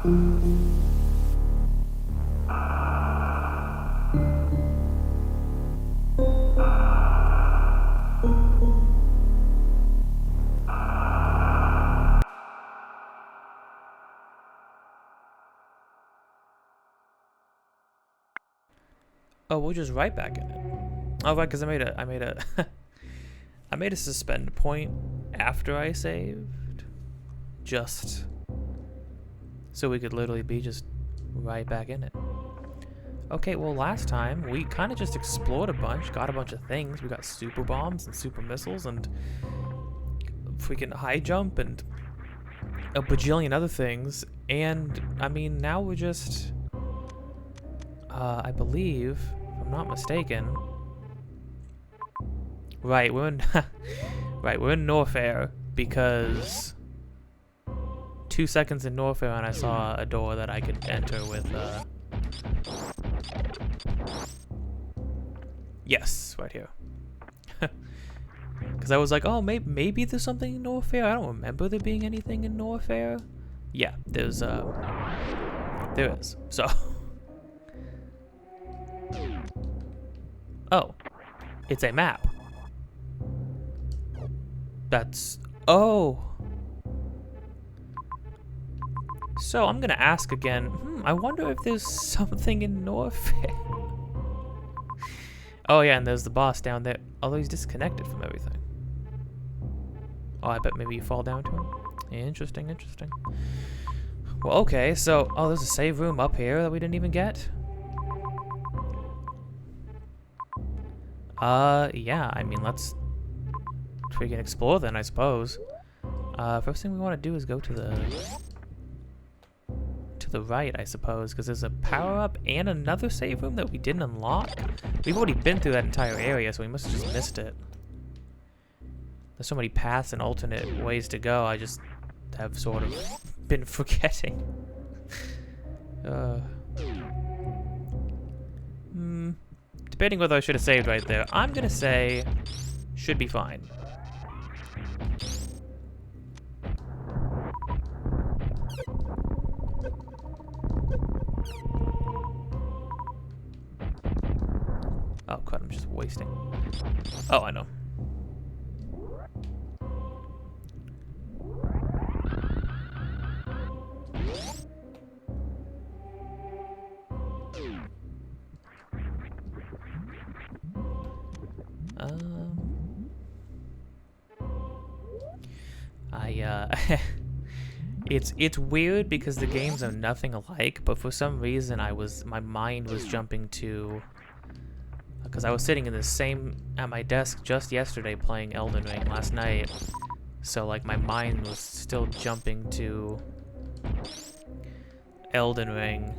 Oh, we're just right back in it. Oh, right, because I made a I made a suspend point after I saved, just so we could literally be just right back in it. Okay, well, last time we kind of just explored a bunch, got a bunch of things. We got super bombs and super missiles and freaking high jump and a bajillion other things. And I mean, now we're just, I believe, if I'm not mistaken. Right, we're in right, we're in Norfair because 2 seconds in Norfair and I saw a door that I could enter with yes, right here. Because I was like, oh, maybe there's something in Norfair. I don't remember there being anything in Norfair. Yeah, there is. So oh, it's a map. That's... Oh. So, I'm gonna ask again. I wonder if there's something in Norfair. Oh, yeah, and there's the boss down there. Although he's disconnected from everything. Oh, I bet maybe you fall down to him. Interesting, interesting. Well, okay, so... Oh, there's a save room up here that we didn't even get? Yeah, I mean, let's... We can explore then, I suppose. First thing we want to do is go to the right, I suppose, because there's a power-up and another save room that we didn't unlock. We've already been through that entire area, so we must have just missed it. There's so many paths and alternate ways to go, I just have sort of been forgetting. Debating whether I should have saved right there. I'm gonna say should be fine. Oh, crap, I'm just wasting. Oh, I know. It's weird because the games are nothing alike, but for some reason my mind was jumping to, because I was sitting in the same at my desk just yesterday playing Elden Ring last night, so like my mind was still jumping to Elden Ring.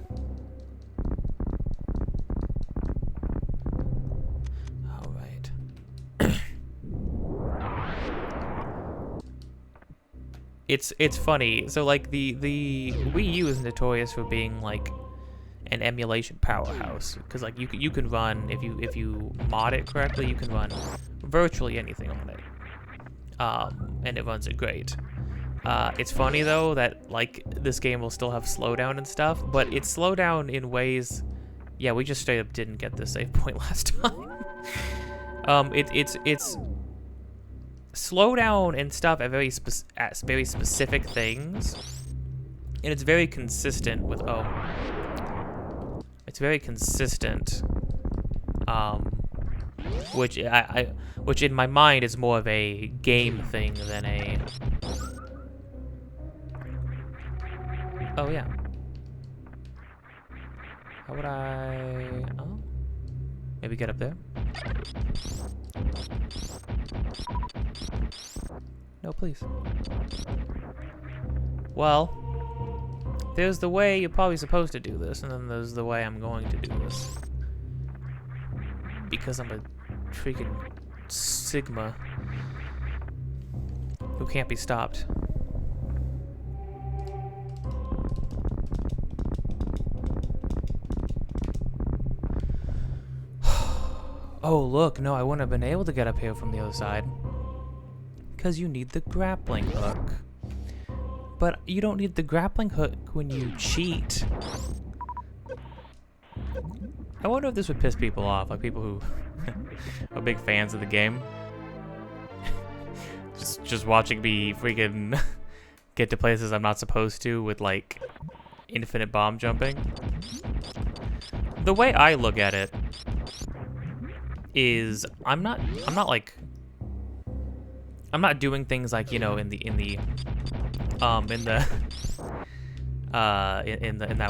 All right. It's funny. So like the Wii U is notorious for being like an emulation powerhouse, because like you can run, if you mod it correctly, you can run virtually anything on it, and it runs it great. It's funny though that like this game will still have slowdown and stuff, but it's slowdown in ways. Yeah, we just straight up didn't get the save point last time. It's slowdown and stuff at very specific things, and it's very consistent with it's very consistent, which in my mind is more of a game thing than a... Oh yeah. How would I... Oh, maybe get up there. No, please. Well, there's the way you're probably supposed to do this, and then there's the way I'm going to do this. Because I'm a freaking Sigma who can't be stopped. Oh, look, no, I wouldn't have been able to get up here from the other side. Because you need the grappling hook. But you don't need the grappling hook when you cheat. I wonder if this would piss people off, like people who are big fans of the game. just watching me freaking get to places I'm not supposed to with like infinite bomb jumping. The way I look at it is I'm not doing things like, you know, in that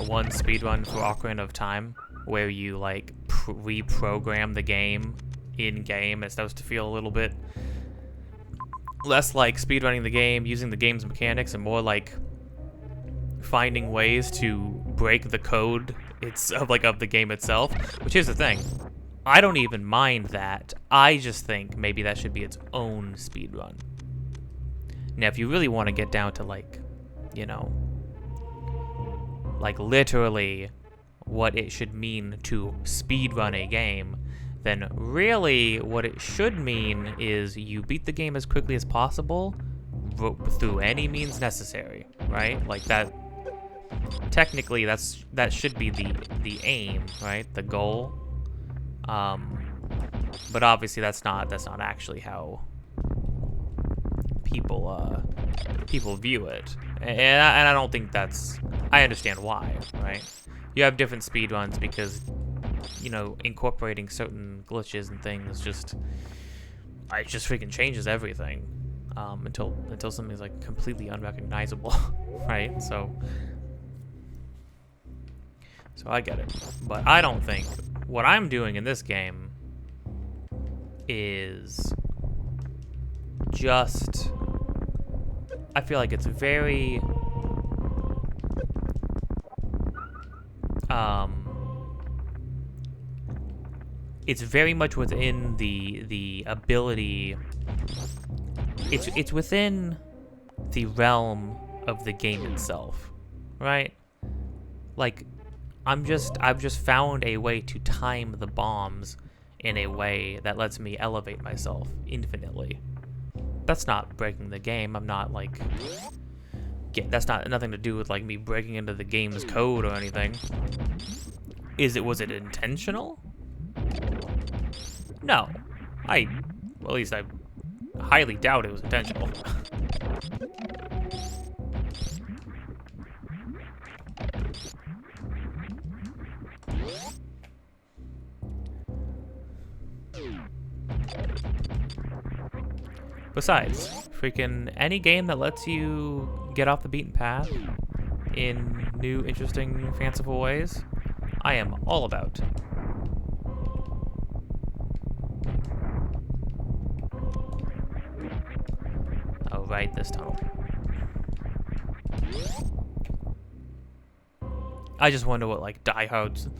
one speedrun for Ocarina of Time where you like reprogram the game in game. It starts to feel a little bit less like speedrunning the game, using the game's mechanics, and more like finding ways to break the code of the game itself. Which, here's the thing, I don't even mind that. I just think maybe that should be its own speedrun. Now, if you really want to get down to like, you know, like literally what it should mean to speedrun a game, then really what it should mean is you beat the game as quickly as possible through any means necessary, right? Like that, technically that should be the aim, right? The goal. But obviously that's not actually how people view it. And I don't think I understand why, right? You have different speedruns because, you know, incorporating certain glitches and things just freaking changes everything, until something's like completely unrecognizable, right? So I get it, but I don't think what I'm doing in this game is just, I feel like it's very it's very much within the ability. It's within the realm of the game itself, right? Like, I've just found a way to time the bombs in a way that lets me elevate myself infinitely. That's not breaking the game. I'm not like, that's not nothing to do with like me breaking into the game's code or anything. Was it intentional? No. Well, at least I highly doubt it was intentional. Besides, freaking any game that lets you get off the beaten path in new, interesting, fanciful ways, I am all about. Oh, right, this tunnel. I just wonder what, like, diehard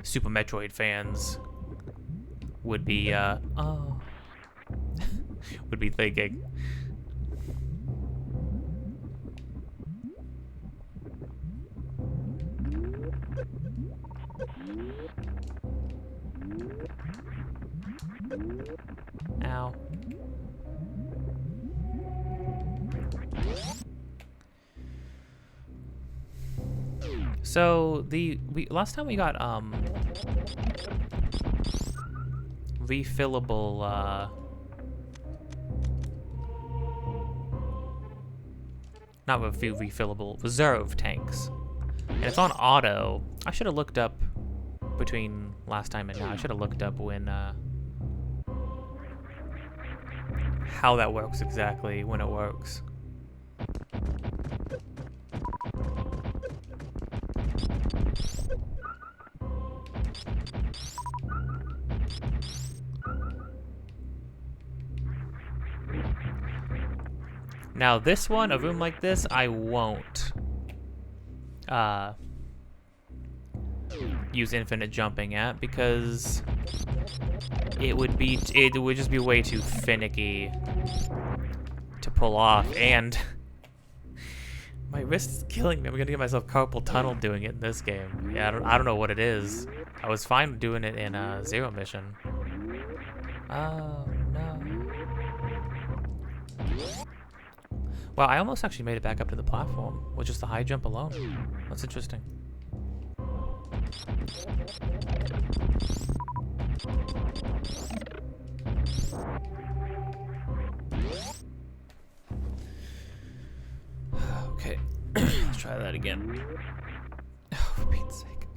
Super Metroid fans would be, would be thinking. Ow. So last time we got refillable not a few refillable reserve tanks, and it's on auto. I should have looked up between last time and now. I should have looked up when how that works exactly, when it works. Now this one, a room like this, I won't use infinite jumping at, because it would just be way too finicky to pull off, and my wrist is killing me. I'm gonna get myself carpal tunnel doing it in this game. Yeah, I don't know what it is. I was fine doing it in Zero Mission. Oh no. Well, I almost actually made it back up to the platform with just the high jump alone. That's interesting. Okay, let's try that again. Oh, for Pete's sake.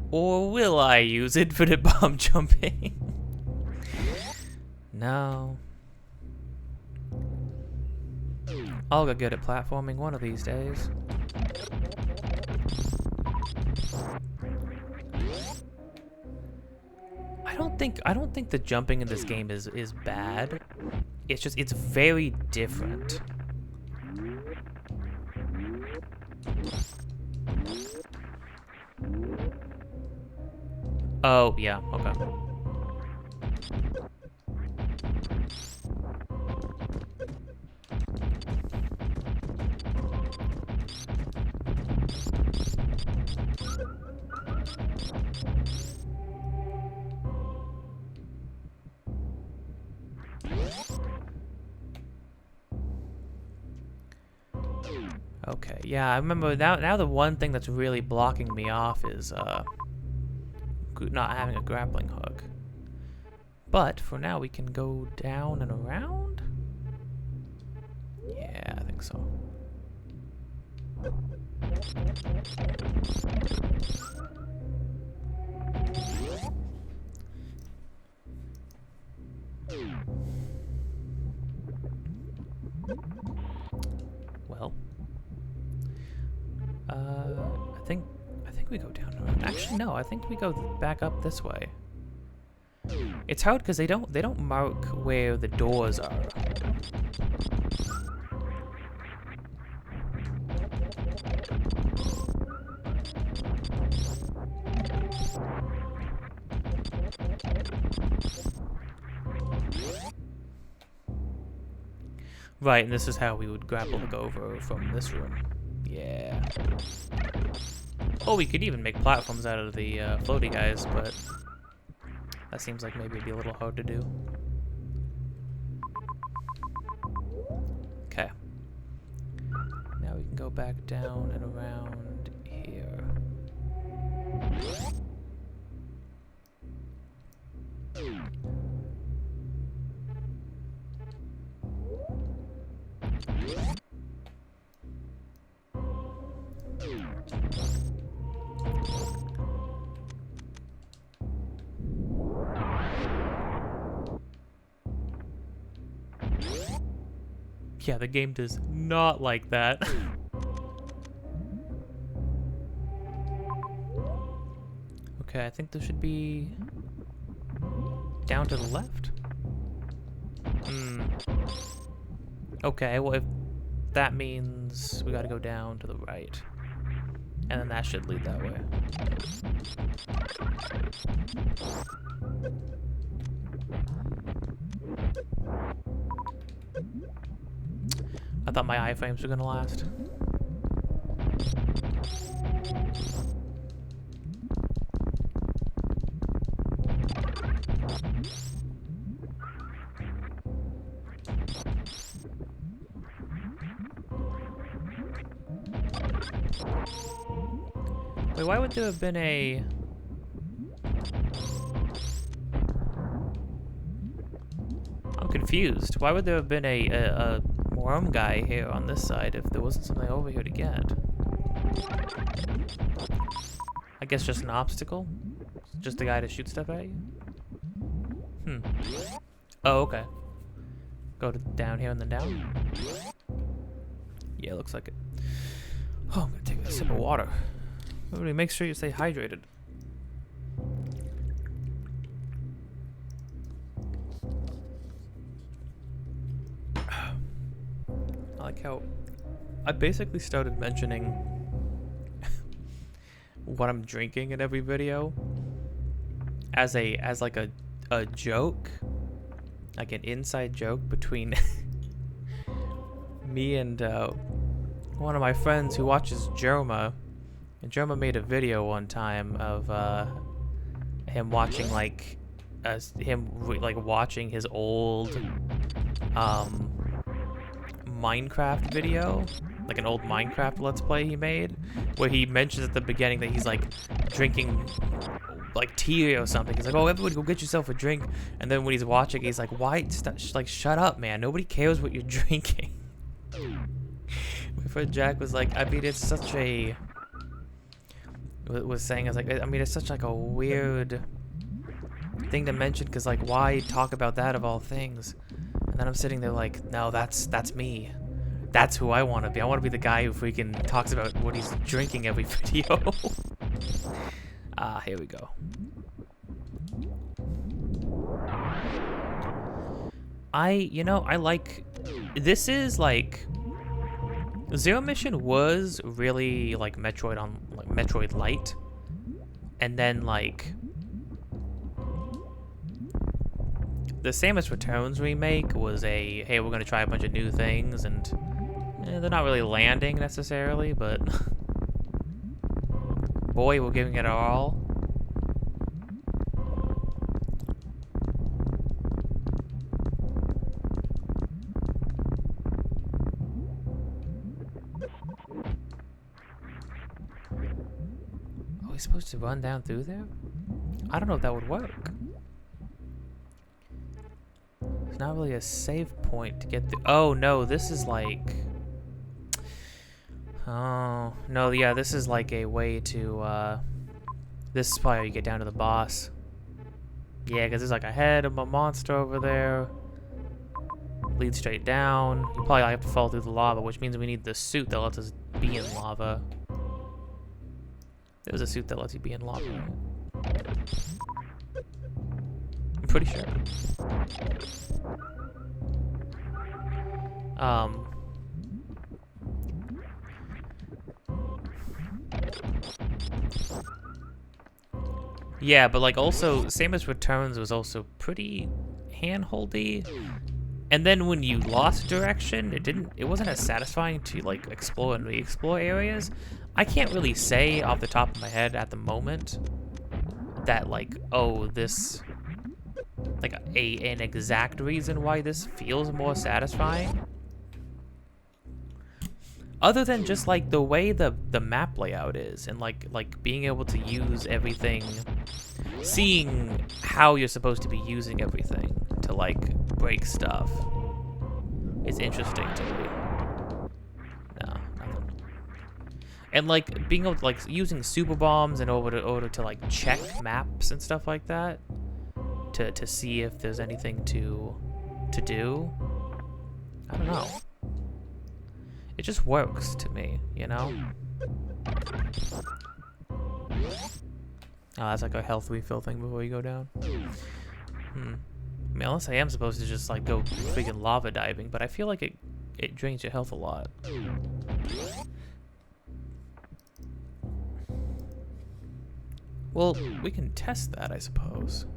Or will I use infinite bomb jumping? No. I'll get good at platforming one of these days. I don't think the jumping in this game is bad. It's just it's very different. Oh, yeah, okay. Okay, yeah, I remember now the one thing that's really blocking me off is not having a grappling hook. But for now we can go down and around? Yeah, I think so. Well, I think we go down. Actually, no. I think we go back up this way. It's hard because they don't mark where the doors are. Right, and this is how we would grapple hook over from this room. Yeah. Oh, we could even make platforms out of the floaty guys, but that seems like maybe it'd be a little hard to do. Okay. Now we can go back down and around here. Yeah, the game does not like that. Okay, I think this should be down to the left. Okay, well if that means we gotta go down to the right. And then that should lead that way. I thought my iframes were gonna last. Wait, why would there have been a... I'm confused. Why would there have been a worm guy here on this side if there wasn't something over here to get? I guess just an obstacle? Just a guy to shoot stuff at you? Oh, okay. Go to down here and then down? Yeah, looks like it. Oh, I'm gonna take a sip of water. Everybody make sure you stay hydrated. I like how I basically started mentioning what I'm drinking in every video as like a joke, like an inside joke between me and one of my friends who watches Jerma. And Jerma made a video one time of him watching watching his old Minecraft video, like an old Minecraft Let's Play he made, where he mentions at the beginning that he's like drinking like tea or something. He's like, oh, everybody go get yourself a drink. And then when he's watching, he's like, why? Like, shut up, man. Nobody cares what you're drinking. My friend Jack was like, I mean, it's such a... was saying, I was like, I mean, it's such like a weird thing to mention, because like, why talk about that of all things? And then I'm sitting there like, no, that's me. That's who I want to be. I want to be the guy who freaking talks about what he's drinking every video. Here we go. I like, this is like, Zero Mission was really like Metroid on, like Metroid Lite. And then like, the Samus Returns remake was a, hey, we're gonna try a bunch of new things, and they're not really landing necessarily, but boy, we're giving it our all. Are we supposed to run down through there? I don't know if that would work. It's not really a save point to get through. Oh no, this is like... Oh, no, yeah, this is like a way to, this is probably how you get down to the boss. Yeah, because there's like a head of a monster over there. Lead straight down. You probably have to fall through the lava, which means we need the suit that lets us be in lava. There's a suit that lets you be in lava, right? I'm pretty sure. Yeah, but like also, Samus Returns was also pretty handholdy. And then when you lost direction, it wasn't as satisfying to like explore and re-explore areas. I can't really say off the top of my head at the moment that like, oh, this, like an exact reason why this feels more satisfying. Other than just like the way the map layout is, and like being able to use everything, seeing how you're supposed to be using everything to like break stuff is interesting to me. No, nothing. And like being able to like using super bombs in order to like check maps and stuff like that to see if there's anything to do. I don't know. It just works to me, you know? Oh, that's like a health refill thing before you go down. I mean, unless I am supposed to just like go freaking lava diving, but I feel like it drains your health a lot. Well, we can test that, I suppose.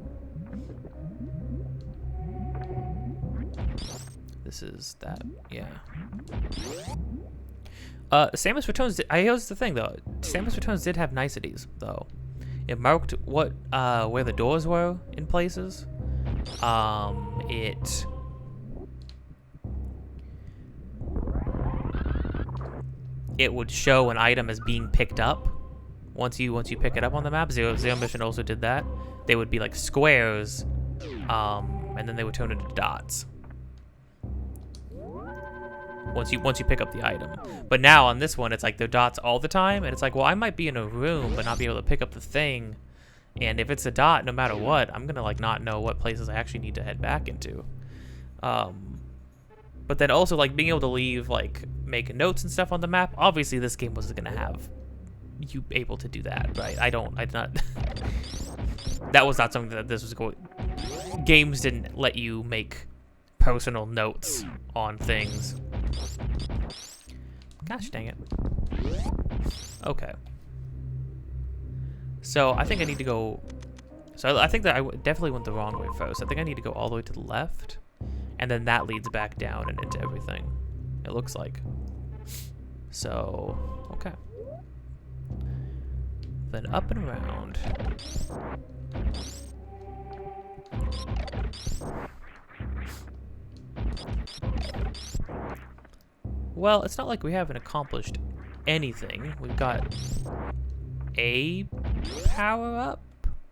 This is that, yeah. Samus Returns, here's the thing though. Samus Returns did have niceties though. It marked what, where the doors were in places. It would show an item as being picked up. Once you pick it up on the map, Zero Mission also did that. They would be like squares, and then they would turn into dots. Once you pick up the item. But now on this one, it's like they're dots all the time, and it's like, well, I might be in a room but not be able to pick up the thing, and if it's a dot, no matter what, I'm gonna like not know what places I actually need to head back into. But then also like being able to leave, like make notes and stuff on the map. Obviously this game wasn't gonna have you able to do that, right? I did not that was not something that this was going. Games didn't let you make personal notes on things. Gosh dang it. Okay. So I think I need to go... So I think that I definitely went the wrong way first. I think I need to go all the way to the left. And then that leads back down and into everything. It looks like. So, okay. Then up and around. Well, it's not like we haven't accomplished anything. We've got a power-up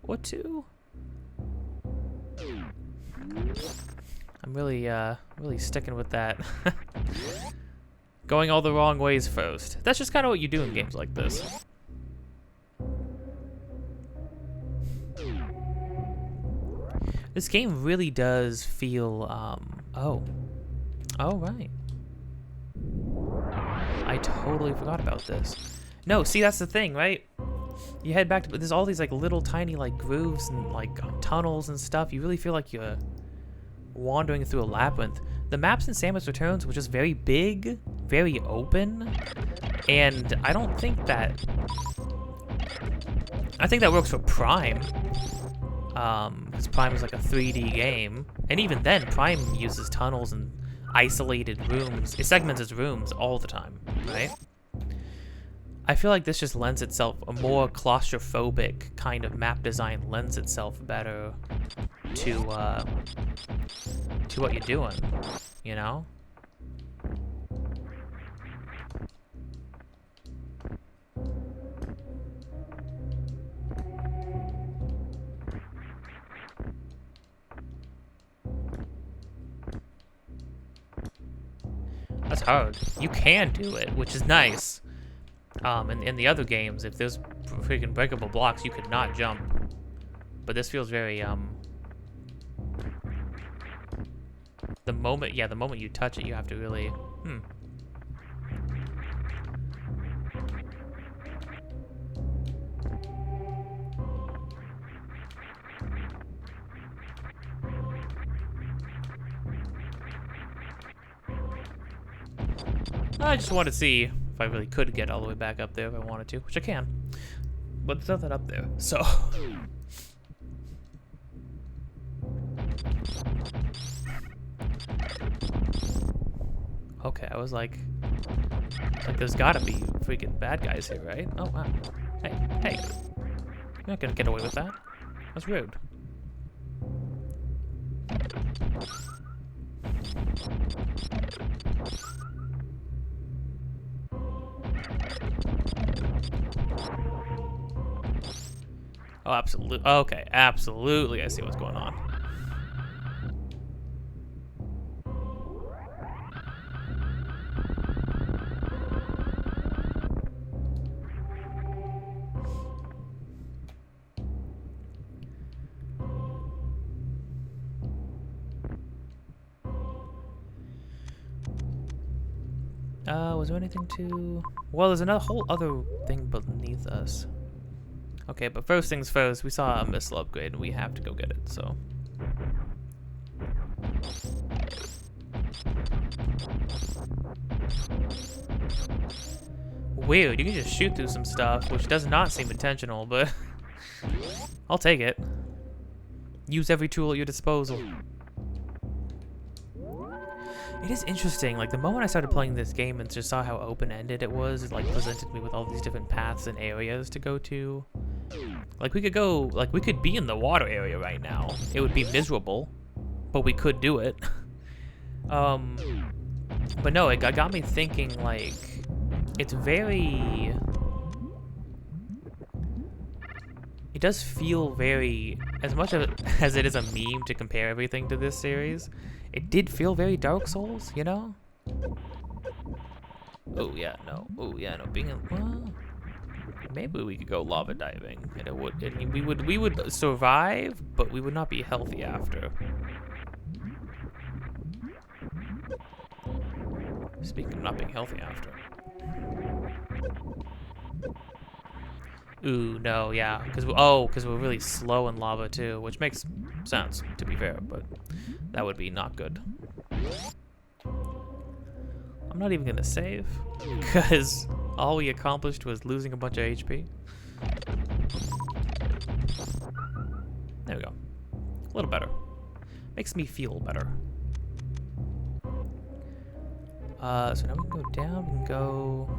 or two. I'm really sticking with that. Going all the wrong ways first. That's just kind of what you do in games like this. This game really does feel, oh, right. I totally forgot about this. No, see, that's the thing, right? You head back to, there's all these like little tiny like grooves and like tunnels and stuff. You really feel like you're wandering through a labyrinth. The maps in Samus Returns were just very big, very open, and I don't think that, I think that works for Prime. Because Prime is like a 3D game, and even then, Prime uses tunnels and isolated rooms. It segments its rooms all the time, right? I feel like this just lends itself, a more claustrophobic kind of map design lends itself better to what you're doing, you know? That's hard. You can do it, which is nice. In the other games, if there's freaking breakable blocks, you could not jump. But this feels very, the moment you touch it, you have to really, I just want to see if I really could get all the way back up there if I wanted to, which I can. But there's nothing up there, so. Okay, I was like there's gotta be freaking bad guys here, right? Oh, wow. Hey. You're not gonna get away with that. That's rude. Oh, absolutely. Okay, absolutely. I see what's going on. Was there anything to... Well, there's another whole other thing beneath us. Okay, but first things first, we saw a missile upgrade, and we have to go get it, so... Weird, you can just shoot through some stuff, which does not seem intentional, but... I'll take it. Use every tool at your disposal. It is interesting, like the moment I started playing this game and just saw how open-ended it was, it like presented me with all these different paths and areas to go to. Like we could be in the water area right now. It would be miserable, but we could do it. But no, it got me thinking, like, it's very... It does feel very, as much of it as it is a meme to compare everything to this series, it did feel very Dark Souls, you know? Oh yeah, no, being in, well, maybe we could go lava diving, and it would, we would survive, but we would not be healthy after. Speaking of not being healthy after. Ooh, no, yeah, because we're really slow in lava too, which makes sense, to be fair, but that would be not good. I'm not even gonna save, because all we accomplished was losing a bunch of HP. There we go. A little better. Makes me feel better. So now we can go down, we can go...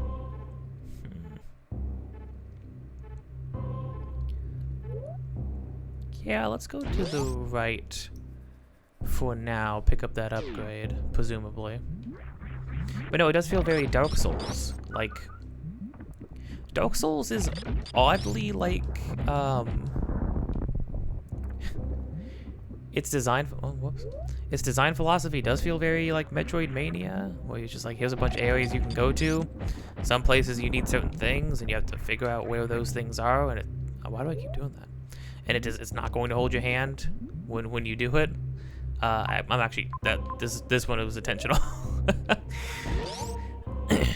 Yeah, let's go to the right for now. Pick up that upgrade, presumably. But no, it does feel very Dark Souls. Like, Dark Souls is oddly like, its design, its design philosophy does feel very like Metroidvania, where you're just like, here's a bunch of areas you can go to. Some places you need certain things, and you have to figure out where those things are. And why do I keep doing that? And it's not going to hold your hand when you do it. I'm actually this one was intentional. Because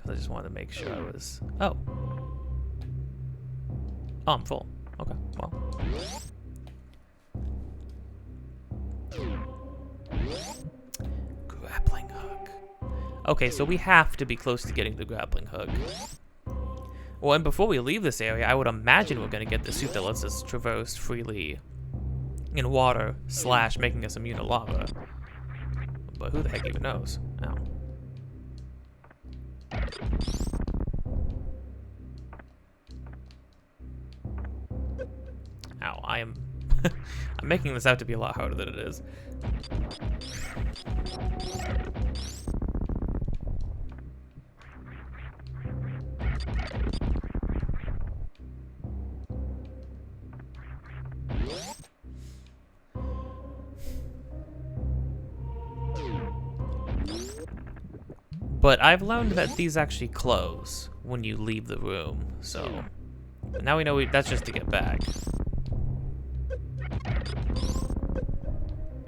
I just wanted to make sure I was. Oh, I'm full. Okay, well. Grappling hook. Okay, so we have to be close to getting the grappling hook. Well, and before we leave this area, I would imagine we're gonna get the suit that lets us traverse freely in water / making us immune to lava. But who the heck even knows? Ow. Ow, I am I'm making this out to be a lot harder than it is. But I've learned that these actually close when you leave the room, so now we know that's just to get back.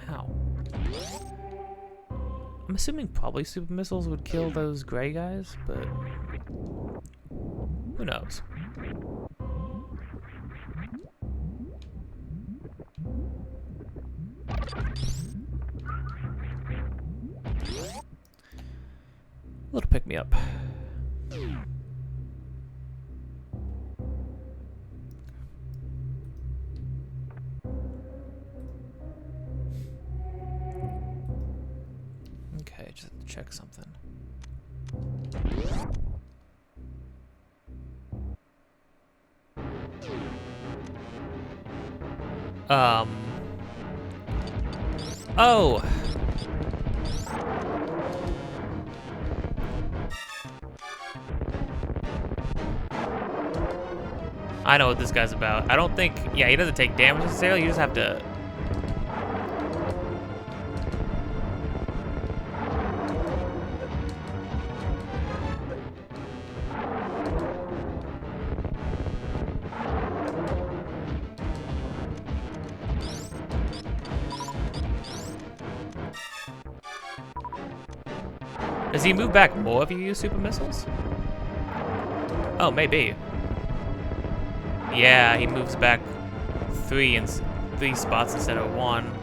Ow. I'm assuming probably super missiles would kill those gray guys, but who knows? Little pick me up. Okay, just have to check something. Oh. I know what this guy's about. I don't think, yeah, he doesn't take damage necessarily. You just have to. Does he move back more if you use super missiles? Oh, maybe. Yeah, he moves back three spots instead of 1.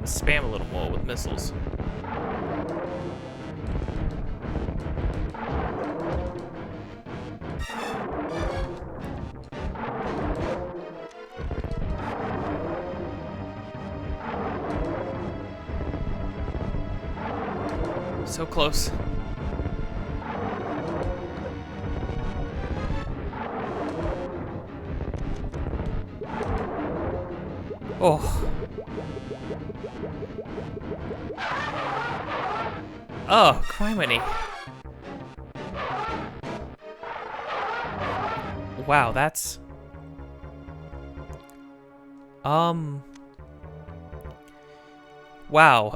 Spam a little more with missiles. So close. Oh. Oh, criminy. Wow, that's... Wow.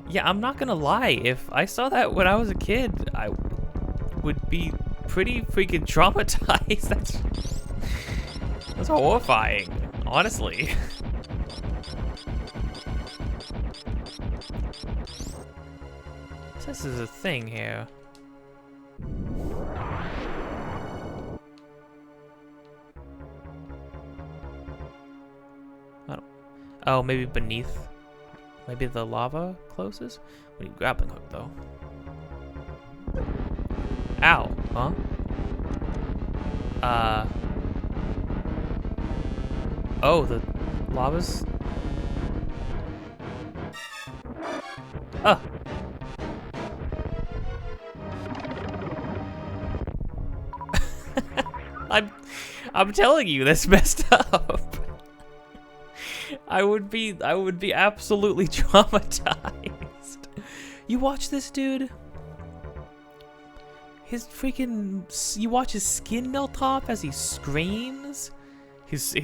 Yeah, I'm not gonna lie. If I saw that when I was a kid, I would be pretty freaking traumatized. That's horrifying, honestly. This is a thing here. Oh, maybe beneath. Maybe the lava closes? We need grappling hook, though. Ow. Huh? Oh, the lava's... I'm telling you, that's messed up. I would be absolutely traumatized. You watch this dude? His freaking, you watch his skin melt off as he screams. His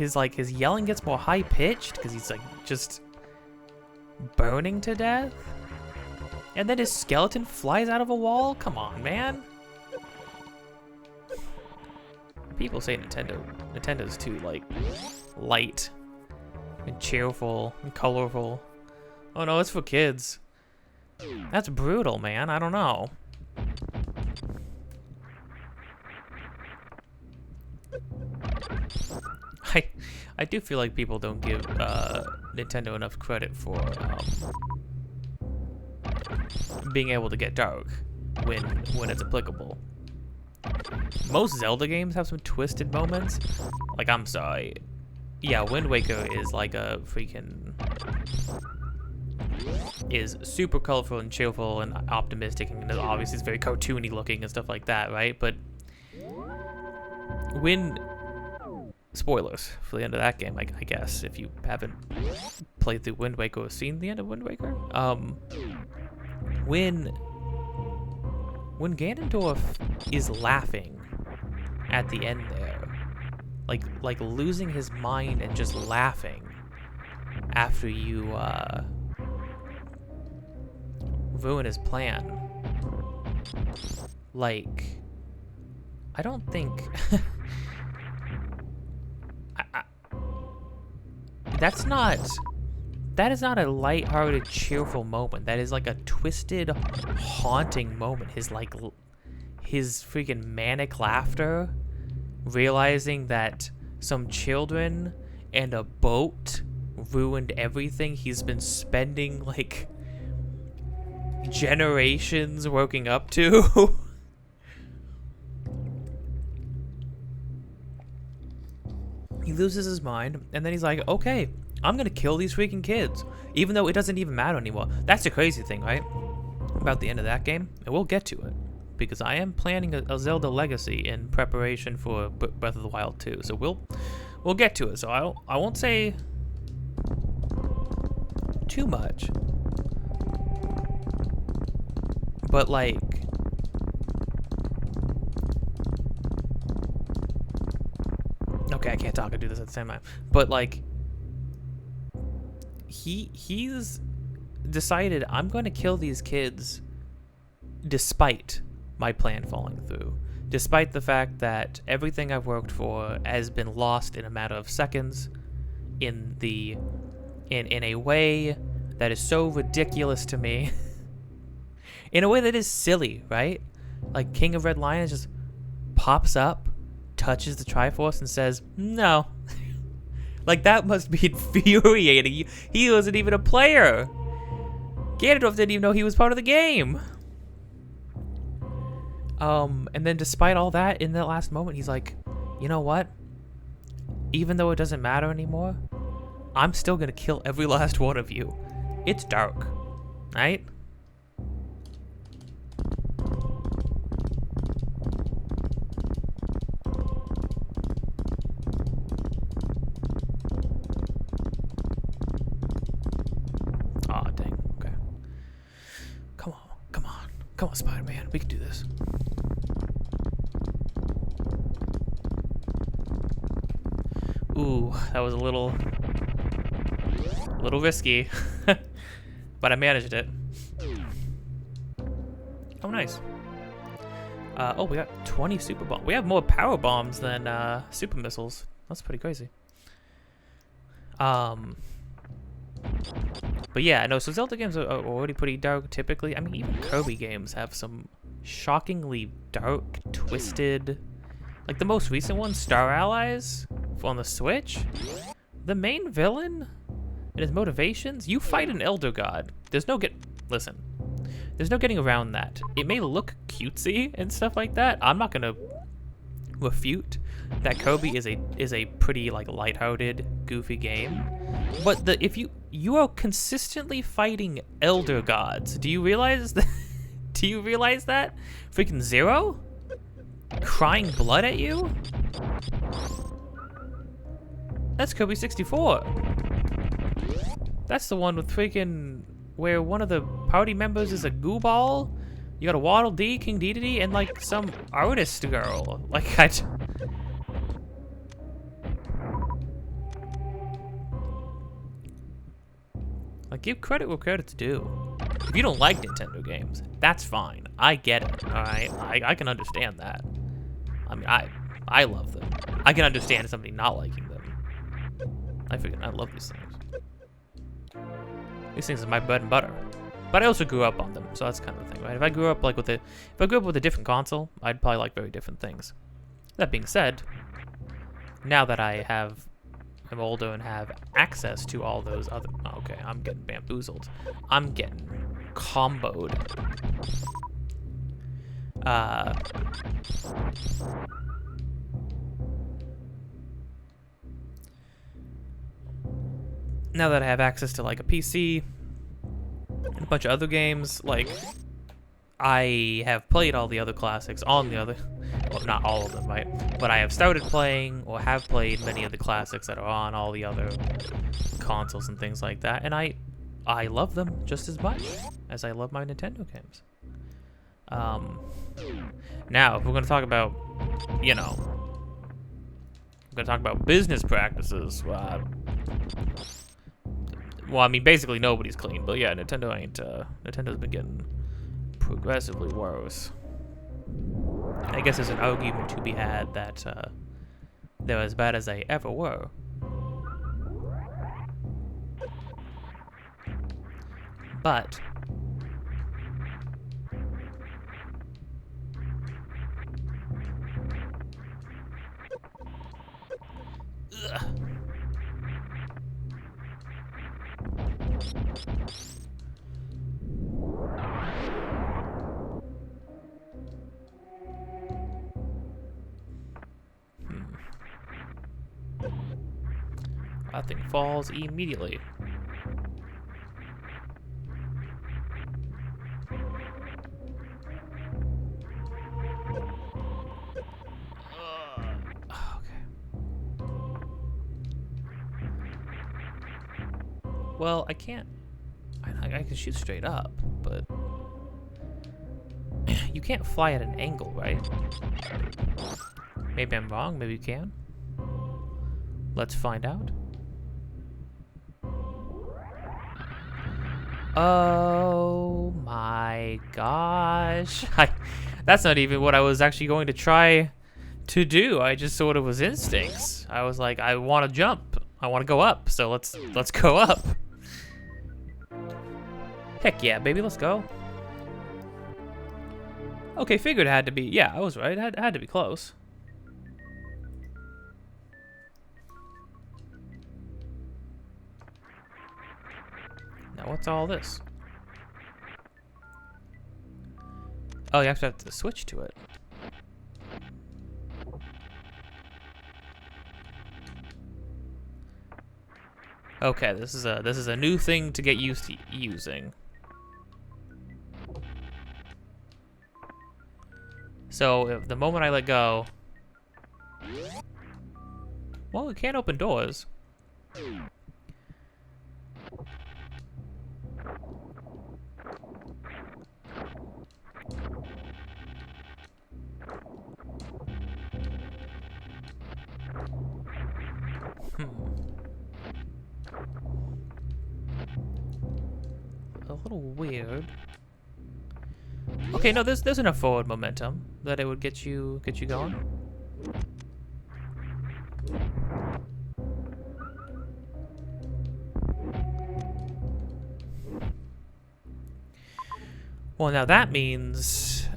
yelling gets more high pitched because he's like just burning to death. And then his skeleton flies out of a wall. Come on, man. People say Nintendo's too like light and cheerful and colorful. Oh no, it's for kids. That's brutal, man. I don't know. I do feel like people don't give Nintendo enough credit for being able to get dark when it's applicable. Most Zelda games have some twisted moments. Like, I'm sorry. Yeah, Wind Waker is like a freaking... is super colorful and cheerful and optimistic, and obviously it's very cartoony looking and stuff like that, right? But when... Spoilers for the end of that game, I guess, if you haven't played through Wind Waker or seen the end of Wind Waker. When Ganondorf is laughing at the end there, like losing his mind and just laughing after you ruin his plan, like, I don't think that is not a lighthearted, cheerful moment. That is like a twisted, haunting moment. His freaking manic laughter, realizing that some children and a boat ruined everything he's been spending like generations working up to. He loses his mind, and then he's like, okay, I'm gonna kill these freaking kids, even though it doesn't even matter anymore. That's the crazy thing, right? About the end of that game, and we'll get to it, because I am planning a Zelda Legacy in preparation for Breath of the Wild 2, so we'll get to it. So I won't say too much, but like, okay, I can't talk and do this at the same time. But like, he's decided, I'm going to kill these kids despite my plan falling through. Despite the fact that everything I've worked for has been lost in a matter of seconds in a way that is so ridiculous to me. In a way that is silly, right? Like King of Red Lions just pops up, touches the Triforce, and says, no. Like, that must be infuriating. He wasn't even a player. Ganondorf didn't even know he was part of the game. And then despite all that, in that last moment, he's like, you know what? Even though it doesn't matter anymore, I'm still gonna kill every last one of you. It's dark, right? Aw, dang, okay. Come on, Spider-Man, we can do this. Ooh, that was a little risky, but I managed it. Oh, nice. Oh, we got 20 super bombs. We have more power bombs than super missiles. That's pretty crazy. But yeah, no, so Zelda games are already pretty dark typically. I mean, even Kirby games have some shockingly dark, twisted... Like the most recent one, Star Allies, on the Switch. The main villain And his motivations? You fight an Elder God. Listen. There's no getting around that. It may look cutesy and stuff like that. I'm not gonna refute that Kirby is a pretty like lighthearted, goofy game. But if you are consistently fighting Elder Gods, do you realize that? Do you realize that? Freaking Zero? Crying blood at you? That's Kirby 64. That's the one with freaking where one of the party members is a goo ball. You got a Waddle Dee, King Dedede, and like some artist girl. Like give credit where credit's due. If you don't like Nintendo games, that's fine. I get it. All right, I can understand that. I mean, I love them. I can understand somebody not liking them. I love these things. These things are my bread and butter. But I also grew up on them, so that's kind of the thing, right? If I grew up with a different console, I'd probably like very different things. That being said, now that I'm older and have access to all those other... Oh, okay, I'm getting bamboozled. I'm getting comboed. Now that I have access to like a PC and a bunch of other games, like I have played all the other classics on the other... Well, not all of them, right? But I have started playing or have played many of the classics that are on all the other consoles and things like that, and I love them just as much as I love my Nintendo games. Now, if we're going to talk about, we're going to talk about business practices. Well, I mean, basically nobody's clean, but yeah, Nintendo's been getting progressively worse. I guess there's an argument to be had that they're as bad as they ever were. But that thing falls immediately. Well, I can't... I can shoot straight up, but... You can't fly at an angle, right? Maybe I'm wrong, maybe you can. Let's find out. Oh my gosh. That's not even what I was actually going to try to do. I just sort of was instincts. I was like, I want to jump. I want to go up, so let's go up. Heck yeah, baby, let's go. Okay, figured it had to be. Yeah, I was right. It had to be close. Now, what's all this? Oh, you have to switch to it. Okay, this is a new thing to get used to using. So, if the moment I let go... Well, it can't open doors. A little weird. Okay, no, there's enough forward momentum that it would get you going. Well, now that means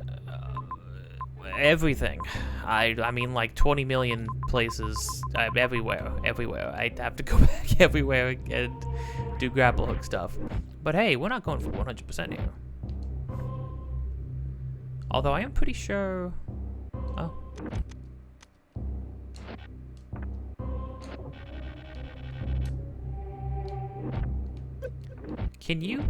everything. I mean, like 20 million places, everywhere. I'd have to go back everywhere and do grapple hook stuff. But hey, we're not going for 100% here. Although I am pretty sure... Oh. Can you...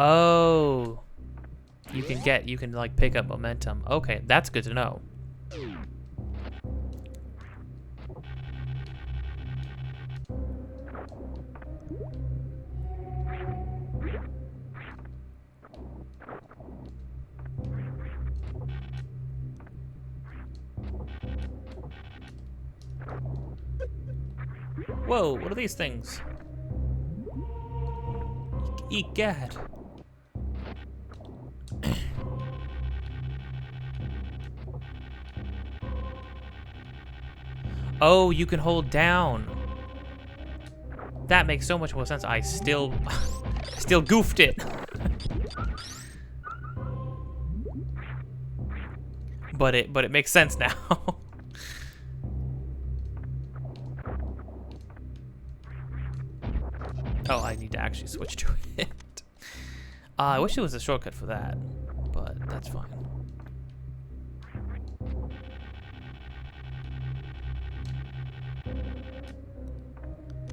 Oh, you can like pick up momentum. Okay, that's good to know. Whoa, what are these things? Egad. Oh, you can hold down. That makes so much more sense. I still goofed it. but it makes sense now. Oh, I need to actually switch to it. I wish there was a shortcut for that, but that's fine.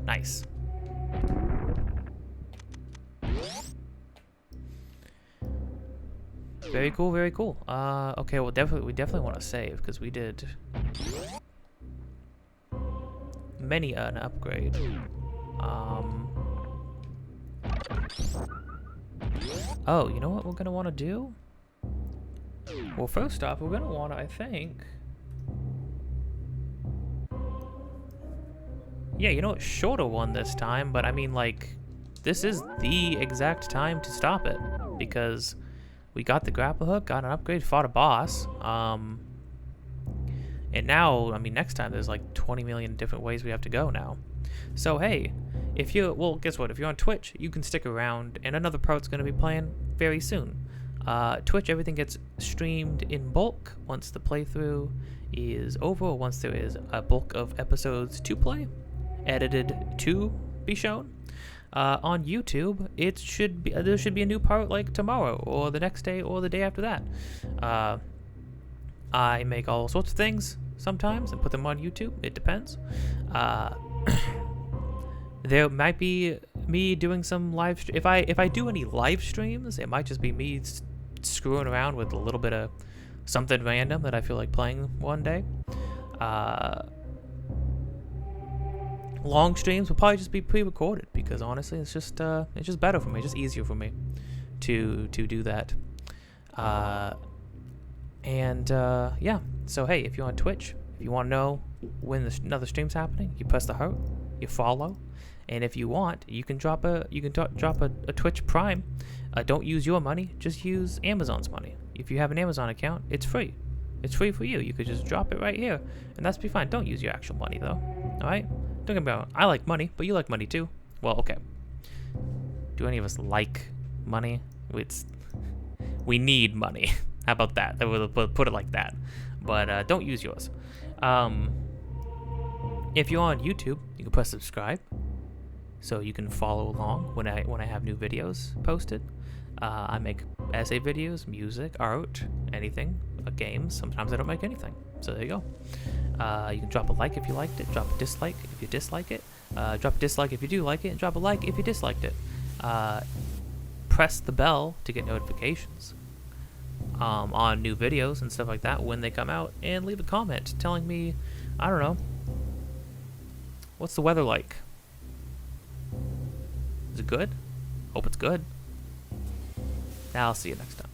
Nice. Very cool, very cool. Okay, well, we definitely want to save because we did many an upgrade. Oh, you know what we're gonna want to do? Well, first off, we're gonna want to, I think. Yeah, you know what? Shorter one this time, but I mean, like, this is the exact time to stop it because we got the grapple hook, got an upgrade, fought a boss, and now, I mean, next time there's like 20 million different ways we have to go now. So hey, if you, well, guess what? If you're on Twitch, you can stick around, and another part's gonna be playing very soon. Twitch, everything gets streamed in bulk once the playthrough is over, or once there is a bulk of episodes to play, edited to be shown. On YouTube, it should be there should be a new part like tomorrow, or the next day, or the day after that. I make all sorts of things sometimes and put them on YouTube. It depends. There might be me doing some live. If I do any live streams, it might just be me screwing around with a little bit of something random that I feel like playing one day. Long streams will probably just be pre-recorded because honestly, it's just better for me. It's just easier for me to do that. Yeah. So hey, if you're on Twitch, if you want to know when another stream's happening, you press the heart, you follow, and if you want, you can drop a Twitch Prime. Don't use your money, just use Amazon's money. If you have an Amazon account, it's free. It's free for you. You could just drop it right here, and that's be fine. Don't use your actual money though. All right. Don't get me wrong. I like money, but you like money too. Well, okay. Do any of us like money? We need money. How about that? We'll put it like that. But don't use yours. If you're on YouTube, you can press subscribe, so you can follow along when I have new videos posted. I make essay videos, music, art, anything, games. Sometimes I don't make anything. So there you go. You can drop a like if you liked it, drop a dislike if you dislike it, drop a dislike if you do like it, and drop a like if you disliked it. Press the bell to get notifications on new videos and stuff like that when they come out, and leave a comment telling me, I don't know, what's the weather like? Is it good? Hope it's good. I'll see you next time.